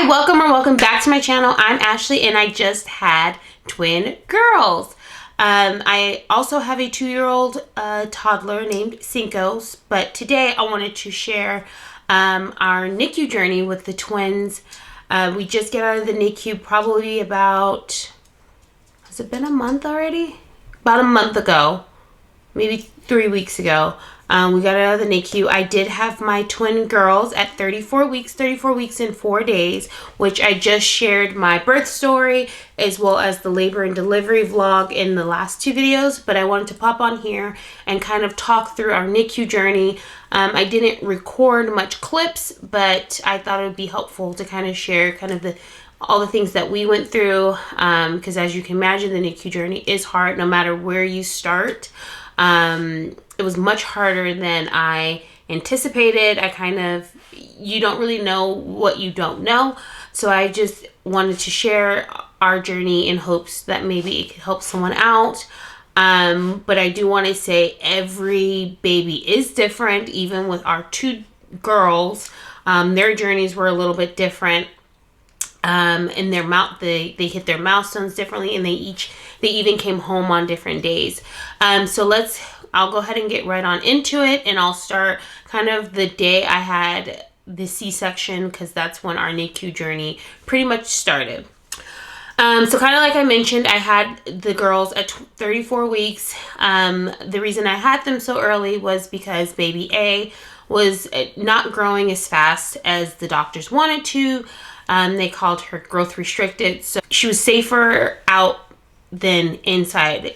Hi, welcome back to my channel. I'm Ashley and I just had twin girls. I also have a 2-year-old toddler named Cinco, but today I wanted to share our NICU journey with the twins. We just got out of the NICU probably about, has it been a month already? About a month ago, maybe 3 weeks ago. We got out of the NICU. I did have my twin girls at 34 weeks and 4 days, which I just shared my birth story as well as the labor and delivery vlog in the last 2 videos, but I wanted to pop on here and kind of talk through our NICU journey. I didn't record much clips, but I thought it would be helpful to kind of share kind of all the things that we went through, because as you can imagine, the NICU journey is hard no matter where you start. It was much harder than I anticipated. You don't really know what you don't know. So I just wanted to share our journey in hopes that maybe it could help someone out. But I do want to say every baby is different, even with our 2 girls. Their journeys were a little bit different. In their they hit their milestones differently, and they even came home on different days. I'll go ahead and get right on into it, and I'll start kind of the day I had the C-section, because that's when our NICU journey pretty much started. So kind of like I mentioned, I had the girls at 34 weeks. The reason I had them so early was because baby A was not growing as fast as the doctors wanted to. They called her growth restricted, so she was safer out than inside,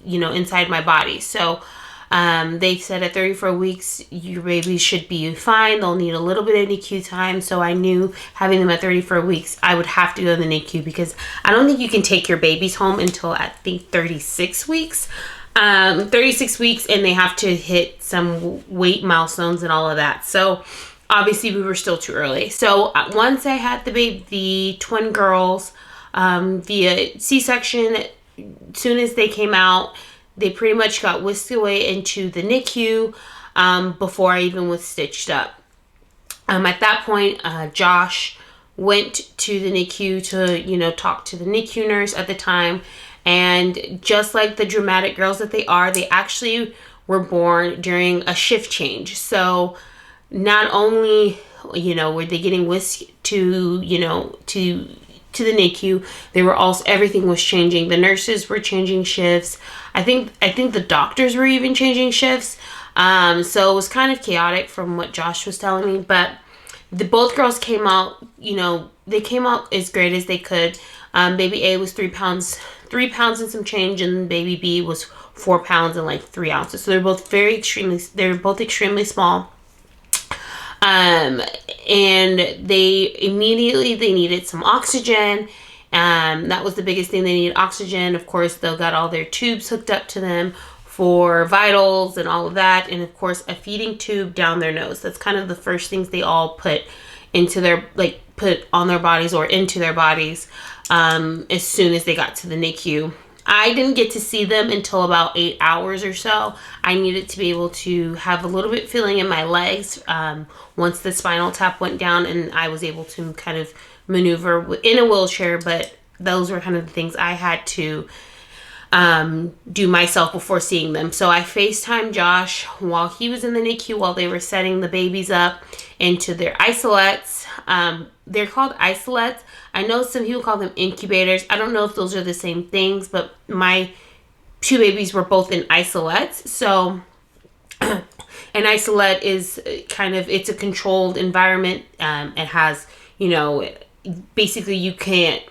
inside my body. So they said at 34 weeks, your baby should be fine. They'll need a little bit of NICU time. So I knew having them at 34 weeks, I would have to go to the NICU, because I don't think you can take your babies home until I think 36 weeks. 36 weeks, and they have to hit some weight milestones and all of that. So obviously we were still too early. So once I had the twin girls via C-section, soon as they came out, they pretty much got whisked away into the NICU before I even was stitched up. At that point, Josh went to the NICU to, talk to the NICU nurse at the time. And just like the dramatic girls that they are, they actually were born during a shift change. So not only, were they getting whisked to the NICU, they were also, everything was changing. The nurses were changing shifts. I think the doctors were even changing shifts. So it was kind of chaotic from what Josh was telling me, but both girls came out, they came out as great as they could. Baby A was 3 pounds and some change, and baby B was 4 pounds and like 3 ounces. So they're both extremely small. And they needed some oxygen. That was the biggest thing. They needed oxygen. Of course, they got all their tubes hooked up to them for vitals and all of that. And of course, a feeding tube down their nose. That's kind of the first things they all put into put on their bodies or into their bodies, as soon as they got to the NICU. I didn't get to see them until about 8 hours or so. I needed to be able to have a little bit feeling in my legs once the spinal tap went down, and I was able to kind of maneuver in a wheelchair, but those were kind of the things I had to do myself before seeing them. So I FaceTimed Josh while he was in the NICU, while they were setting the babies up into their isolettes. They're called isolettes. I know some people call them incubators. I don't know if those are the same things, but my 2 babies were both in isolettes. So an isolette is it's a controlled environment. It has, basically they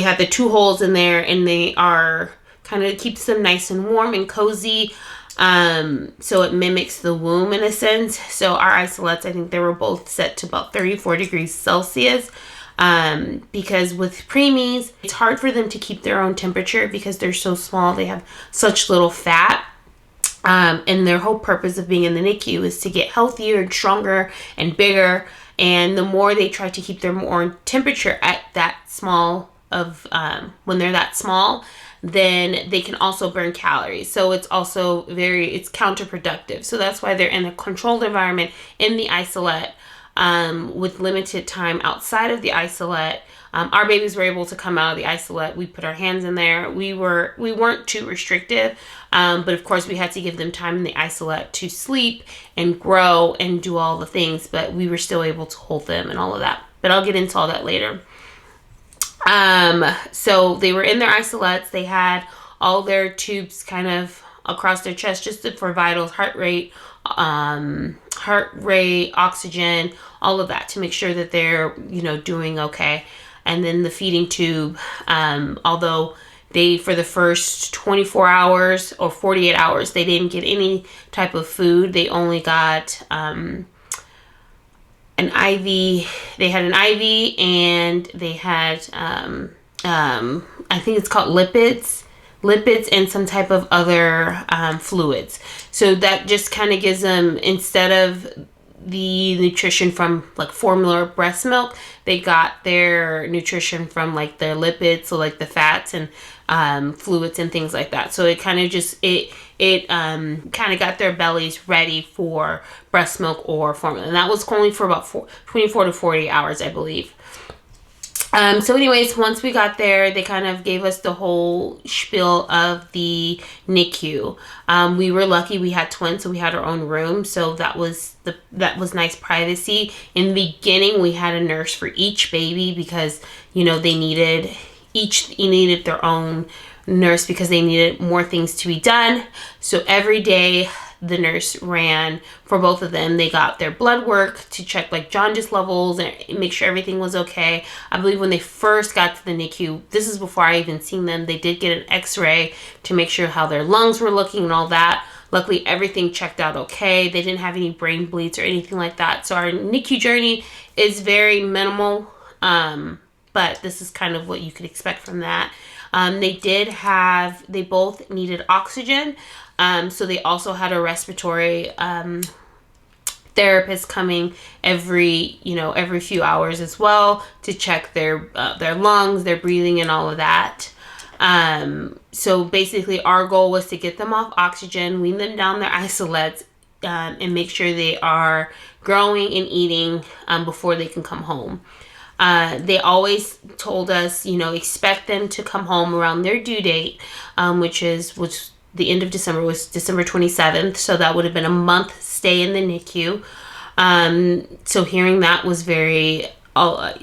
have the 2 holes in there, and they are kind of keeps them nice and warm and cozy. So it mimics the womb in a sense. So our isolettes, I think they were both set to about 34 degrees Celsius. Because with preemies, it's hard for them to keep their own temperature because they're so small. They have such little fat. And their whole purpose of being in the NICU is to get healthier and stronger and bigger. And the more they try to keep their own temperature at that small when they're that small, then they can also burn calories. So it's also it's counterproductive. So that's why they're in a controlled environment in the isolette. with limited time outside of the isolette. Our babies were able to come out of the isolette. We put our hands in there. We weren't too restrictive, but of course we had to give them time in the isolette to sleep and grow and do all the things, but we were still able to hold them and all of that. But I'll get into all that later. So they were in their isolettes. They had all their tubes kind of across their chest just for vitals, heart rate, oxygen, all of that to make sure that they're, doing okay. And then the feeding tube, although they, for the first 24 hours or 48 hours, they didn't get any type of food. They only got an IV. They had an IV and they had, I think it's called lipids and some type of other fluids. So that just kind of gives them, instead of the nutrition from like formula or breast milk, they got their nutrition from like their lipids, so like the fats and fluids and things like that. So it kind of just kind of got their bellies ready for breast milk or formula, and that was only for about 24 to 40 hours, I believe. So anyways, once we got there, they kind of gave us the whole spiel of the NICU. We were lucky we had twins, so we had our own room. So that was nice privacy. In the beginning, we had a nurse for each baby because, they needed their own nurse because they needed more things to be done. So every day the nurse ran for both of them. They got their blood work to check like jaundice levels and make sure everything was okay. I believe when they first got to the NICU, this is before I even seen them, they did get an x-ray to make sure how their lungs were looking and all that. Luckily, everything checked out okay. They didn't have any brain bleeds or anything like that. So our NICU journey is very minimal, but this is kind of what you could expect from that. They both needed oxygen. So they also had a respiratory therapist coming every few hours as well to check their lungs, their breathing, and all of that. So basically our goal was to get them off oxygen, wean them down their isolettes, and make sure they are growing and eating before they can come home. They always told us, expect them to come home around their due date, which the end of December was December 27th. So that would have been a month stay in the NICU. So hearing that was very, not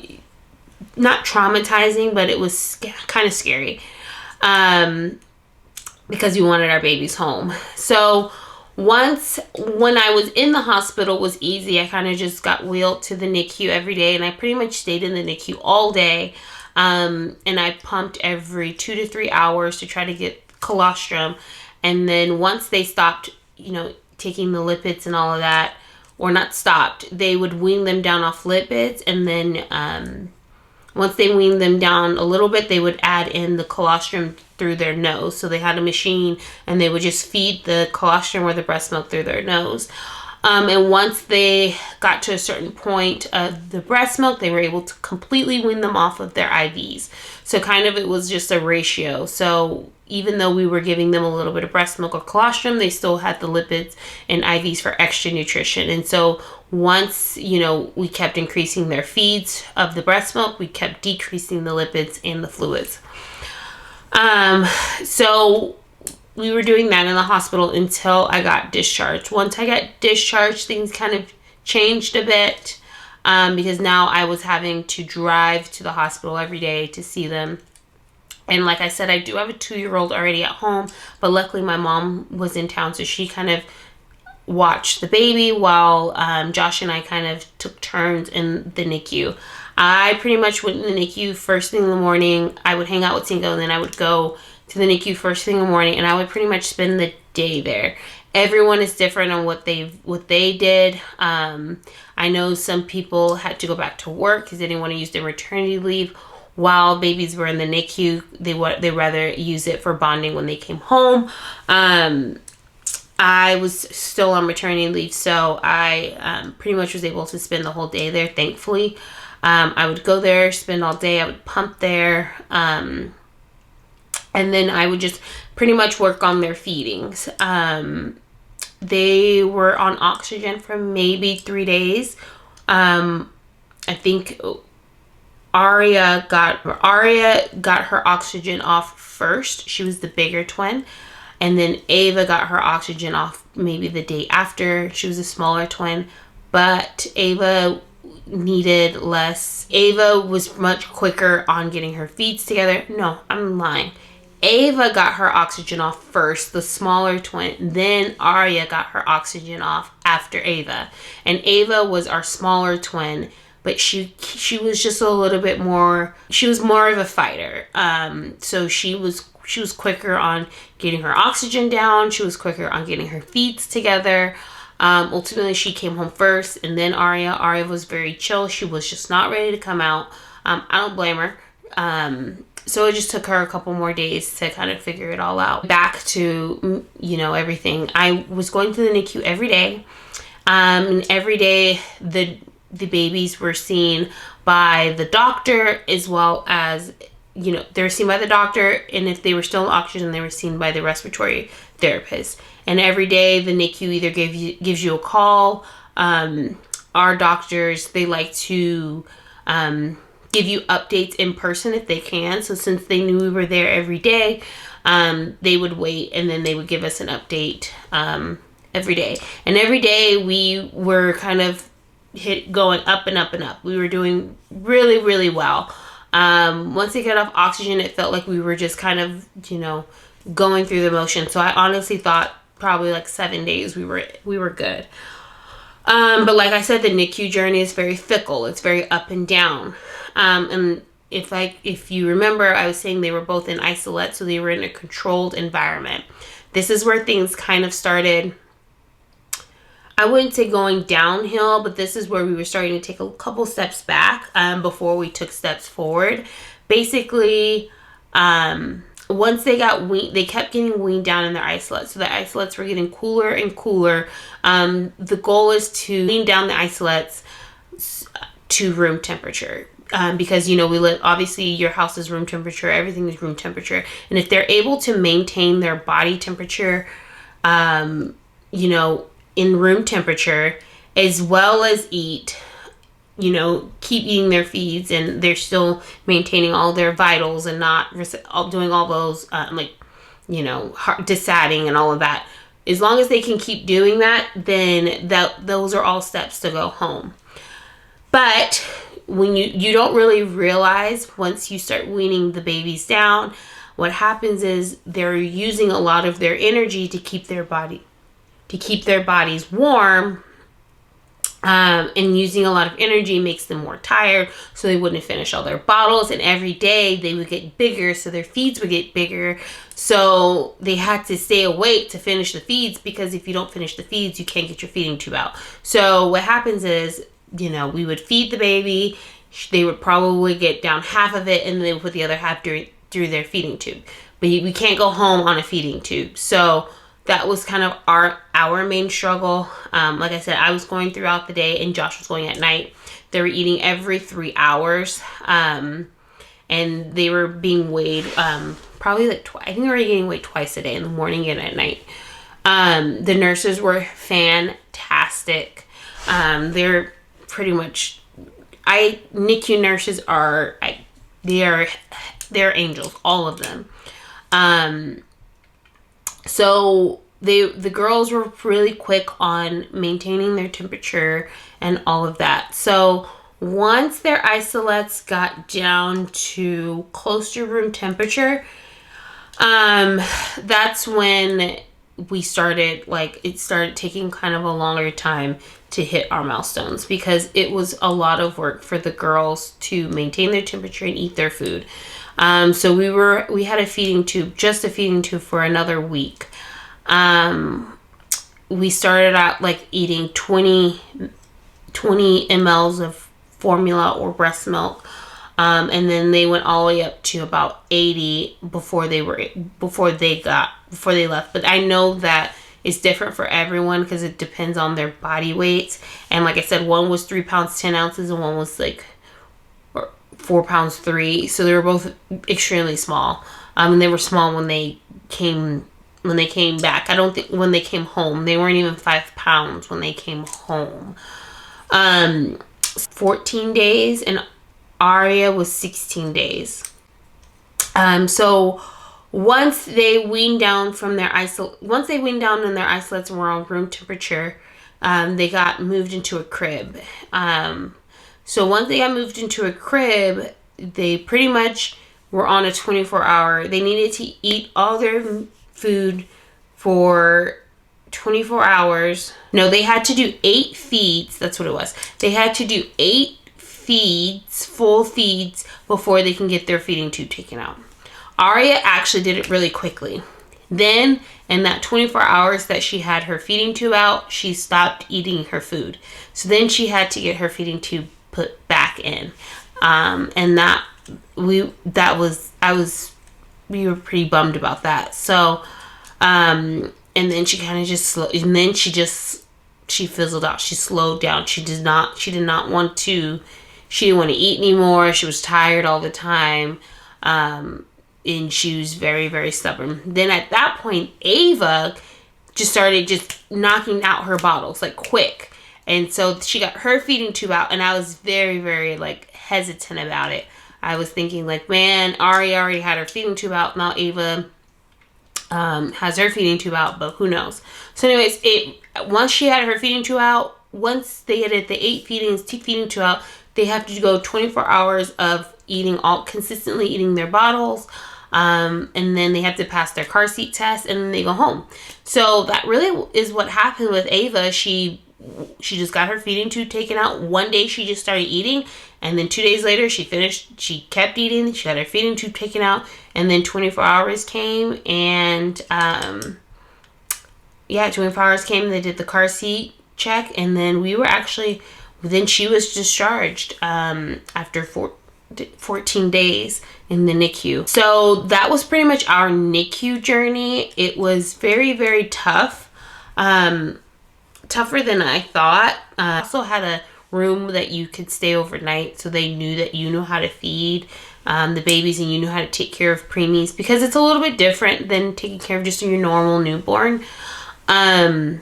traumatizing, but it was kind of scary, because we wanted our babies home. So when I was in the hospital, it was easy. I kind of just got wheeled to the NICU every day, and I pretty much stayed in the NICU all day. And I pumped every 2 to 3 hours to try to get colostrum. And then once they stopped, taking the lipids and all of that, or not stopped, they would wean them down off lipids. And then once they weaned them down a little bit, they would add in the colostrum through their nose. So they had a machine and they would just feed the colostrum or the breast milk through their nose. And once they got to a certain point of the breast milk, they were able to completely wean them off of their IVs. So kind of it was just a ratio. So even though we were giving them a little bit of breast milk or colostrum, they still had the lipids and IVs for extra nutrition. And so once, we kept increasing their feeds of the breast milk, we kept decreasing the lipids and the fluids. So we were doing that in the hospital until I got discharged. Once I got discharged, things kind of changed a bit, because now I was having to drive to the hospital every day to see them. And like I said, I do have a 2-year-old already at home, but luckily my mom was in town, so she kind of watched the baby while Josh and I kind of took turns in the NICU. I pretty much went in the NICU first thing in the morning. I would hang out with Cinco, and then I would go to the NICU first thing in the morning, and I would pretty much spend the day there. Everyone is different on what they did. I know some people had to go back to work because they didn't want to use their maternity leave while babies were in the NICU. They rather use it for bonding when they came home. I was still on maternity leave, so I pretty much was able to spend the whole day there, thankfully. I would go there, spend all day. I would pump there. And then I would just pretty much work on their feedings. They were on oxygen for maybe 3 days. I think Aria got her oxygen off first. She was the bigger twin. And then Ava got her oxygen off maybe the day after. She was a smaller twin. But Ava needed less. Ava was much quicker on getting her feeds together. No, I'm lying. Ava got her oxygen off first, the smaller twin. Then Aria got her oxygen off after Ava. And Ava was our smaller twin. But she was just a little bit more, she was more of a fighter. So she was quicker on getting her oxygen down. She was quicker on getting her feeds together. Ultimately, she came home first, and then Aria. Aria was very chill. She was just not ready to come out. I don't blame her. So it just took her a couple more days to kind of figure it all out. Back to, everything. I was going to the NICU every day. And every day, the babies were seen by the doctor, as well as, they were seen by the doctor, and if they were still on oxygen, they were seen by the respiratory therapist. And every day the NICU either gives you a call. Our doctors, they like to give you updates in person if they can. So since they knew we were there every day, they would wait, and then they would give us an update every day. And every day we were kind of going up and up and up. We were doing really, really well. Once they got off oxygen, it felt like we were just kind of, going through the motion. So I honestly thought probably like 7 days we were good. But like I said, the NICU journey is very fickle. It's very up and down. And if you remember, I was saying they were both in isolate, so they were in a controlled environment. This is where things kind of started, I wouldn't say going downhill, but this is where we were starting to take a couple steps back before we took steps forward. Basically, once they got weaned, they kept getting weaned down in their isolates. So the isolates were getting cooler and cooler. The goal is to wean down the isolates to room temperature. Because, we live, obviously your house is room temperature, everything is room temperature. And if they're able to maintain their body temperature, in room temperature, as well as eat, keep eating their feeds, and they're still maintaining all their vitals and not doing all those, desadding and all of that. As long as they can keep doing that, then those are all steps to go home. But when you don't really realize, once you start weaning the babies down, what happens is they're using a lot of their energy to keep their bodies warm, and using a lot of energy makes them more tired, so they wouldn't finish all their bottles. And every day they would get bigger, so their feeds would get bigger, so they had to stay awake to finish the feeds, because if you don't finish the feeds, you can't get your feeding tube out. So what happens is, we would feed the baby, they would probably get down half of it, and then they would put the other half through their feeding tube. But we can't go home on a feeding tube. So that was kind of our main struggle. Like I said, I was going throughout the day, and Josh was going at night. They were eating every 3 hours, and they were being weighed probably like I think they were getting weighed twice a day, in the morning and at night. The nurses were fantastic. They're pretty much, NICU nurses they're angels, all of them. So the girls were really quick on maintaining their temperature and all of that. So once their isolates got down to close to room temperature, that's when we started, it started taking kind of a longer time to hit our milestones, because it was a lot of work for the girls to maintain their temperature and eat their food. So we had a feeding tube for another week. We started out eating 20 mLs of formula or breast milk. And then they went all the way up to about 80 before they left. But I know that it's different for everyone, because it depends on their body weights. And like I said, one was 3 pounds 10 ounces, and one was 4 pounds 3. So they were both extremely small. And they were small when they came back. I don't think when they came home, they weren't even 5 pounds when they came home. 14 days and Aria was 16 days. So once they weaned down from their once they weaned down and their isolates were on room temperature, they got moved into a crib. So once they got moved into a crib, they pretty much were on a 24-hour. They needed to eat all their food for 24 hours. No, they had to do 8 feeds. That's what it was. They had to do 8 feeds, full feeds, before they can get their feeding tube taken out. Aria actually did it really quickly. Then, in that 24 hours that she had her feeding tube out, she stopped eating her food. So then she had to get her feeding tube put back in. And we were pretty bummed about that. So, and then she kind of she fizzled out. She slowed down. She didn't want to eat anymore. She was tired all the time. And she was very, very stubborn. Then at that point, Ava just started knocking out her bottles, like, quick. And so she got her feeding tube out, and I was very, very, like, hesitant about it. I was thinking, like, man, Aria already had her feeding tube out. Now Ava has her feeding tube out, but who knows? So anyways, once she had her feeding tube out, once they had the 8 feeding tube out, they have to go 24 hours of consistently eating their bottles. And then they have to pass their car seat test, and then they go home. So that really is what happened with Ava. She just got her feeding tube taken out. One day she just started eating, and then 2 days later she kept eating. She got her feeding tube taken out, and then 24 hours came, and 24 hours came, they did the car seat check, and then she was discharged after 14 days in the NICU. So that was pretty much our NICU journey. It was very, very tough. Tougher than I thought. I also had a room that you could stay overnight, so they knew that you know how to feed the babies and you know how to take care of preemies, because it's a little bit different than taking care of just your normal newborn. But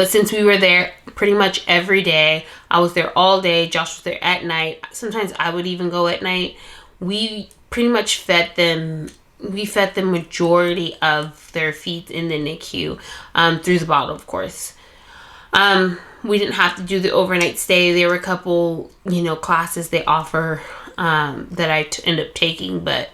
since we were there pretty much every day, I was there all day. Josh was there at night. Sometimes I would even go at night. We pretty much fed them. We fed the majority of their feeds in the NICU through the bottle, of course. We didn't have to do the overnight stay. There were a couple, classes they offer that I end up taking, but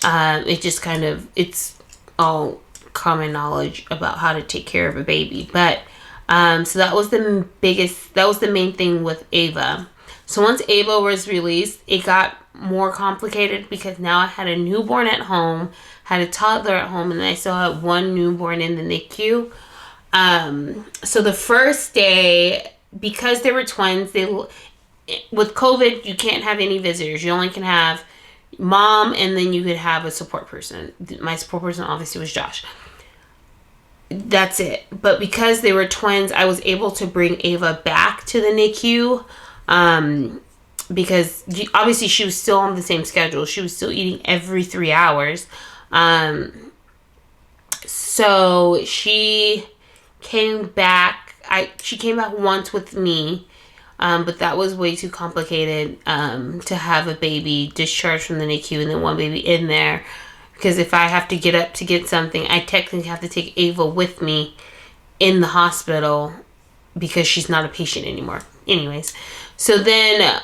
it's all common knowledge about how to take care of a baby. But so that was the main thing with Ava. So once Ava was released, it got more complicated because now I had a newborn at home, had a toddler at home, and I still had one newborn in the NICU. So the first day, because they were twins, with COVID, you can't have any visitors. You only can have mom, and then you could have a support person. My support person obviously was Josh. That's it. But because they were twins, I was able to bring Ava back to the NICU, because obviously she was still on the same schedule. She was still eating every 3 hours. So she came back. She came back once with me, but that was way too complicated to have a baby discharged from the NICU and then one baby in there. Because if I have to get up to get something, I technically have to take Ava with me in the hospital because she's not a patient anymore. Anyways, so then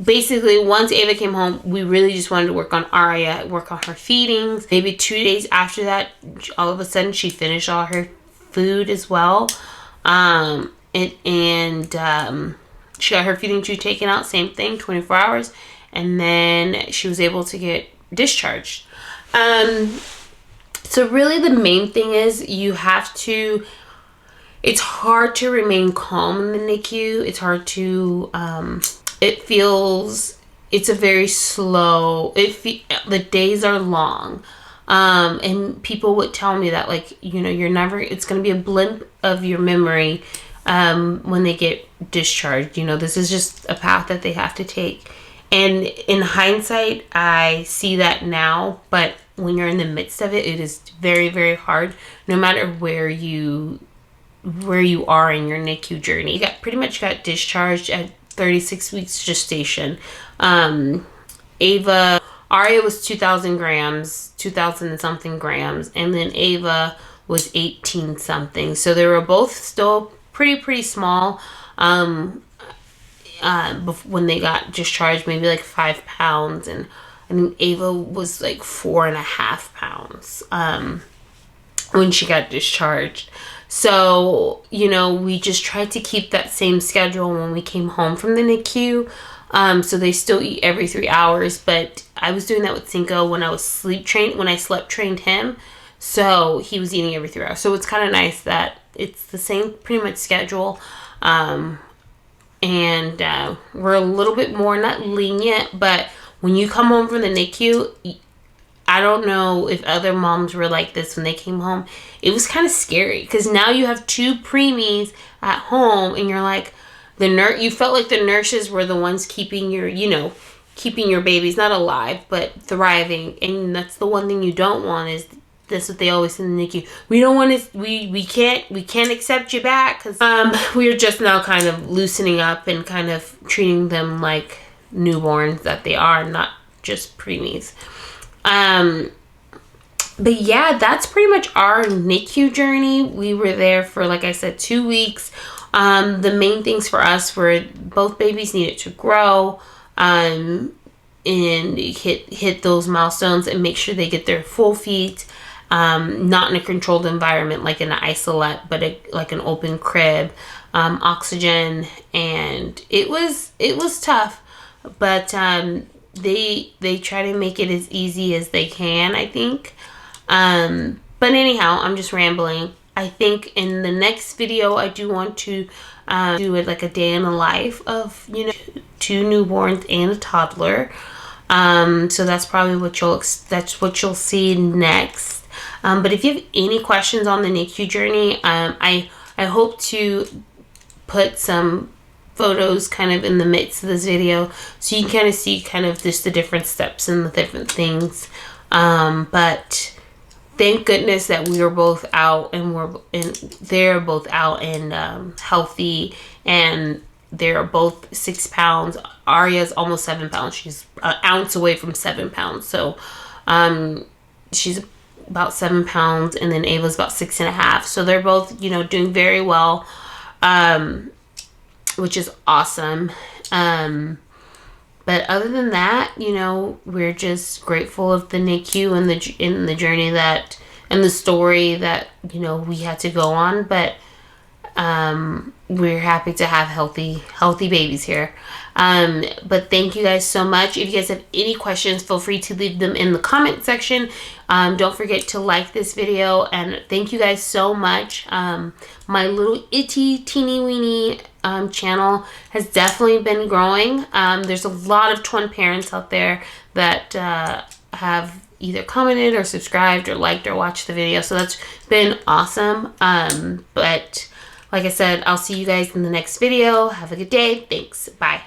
basically once Ava came home, we really just wanted to work on Aria, work on her feedings. Maybe 2 days after that, all of a sudden she finished all her food as well. And she got her feeding tube taken out, same thing, 24 hours. And then she was able to get discharged. So really the main thing is it's hard to remain calm in the NICU. It's hard to, it's a very slow, the days are long. And people would tell me that, it's going to be a blip of your memory, when they get discharged. This is just a path that they have to take. And in hindsight, I see that now, but when you're in the midst of it, it is very, very hard. No matter where you where you are in your NICU journey. You pretty much got discharged at 36 weeks gestation. Aria was 2,000 grams, 2,000 and something grams, and then Ava was 18 something. So they were both still pretty small. When they got discharged, maybe like 5 pounds, and I think Ava was like 4.5 pounds when she got discharged. So, you know, we just tried to keep that same schedule when we came home from the NICU. So they still eat every 3 hours, but I was doing that with Cinco when I sleep trained him. So he was eating every 3 hours. So it's kind of nice that it's the same pretty much schedule. And we're a little bit more, not lenient, but when you come home from the NICU, I don't know if other moms were like this when they came home. It was kind of scary because now you have 2 preemies at home, and you're like, you felt like the nurses were the ones keeping your babies not alive but thriving, and that's the one thing you don't want. Is that's what they always say in the NICU. We don't want to. We can't accept you back because we are just now kind of loosening up and kind of treating them like newborns that they are, not just preemies. But yeah, that's pretty much our NICU journey. We were there for, like I said, 2 weeks. The main things for us were both babies needed to grow, and hit those milestones and make sure they get their full feet, not in a controlled environment like in an isolette, but like an open crib, oxygen, and it was tough, but they try to make it as easy as they can, I think. But anyhow, I'm just rambling. I think in the next video, I do want to do it like a day in the life of, 2 newborns and a toddler. So that's probably what you'll see next. But if you have any questions on the NICU journey, I hope to put some photos kind of in the midst of this video so you can kind of see kind of just the different steps and the different things. But thank goodness that we were both out, and they're both out and healthy, and they're both 6 pounds. Aria's almost 7 pounds. She's an ounce away from 7 pounds. So she's about 7 pounds, and then Ava's about 6.5. So they're both, doing very well, which is awesome. But other than that, we're just grateful of the NICU and the journey and the story that, we had to go on. But we're happy to have healthy babies here. But thank you guys so much. If you guys have any questions, feel free to leave them in the comment section. Don't forget to like this video, and thank you guys so much. My little teeny weeny channel has definitely been growing. There's a lot of twin parents out there that have either commented or subscribed or liked or watched the video, so that's been awesome. But like I said, I'll see you guys in the next video. Have a good day. Thanks. Bye.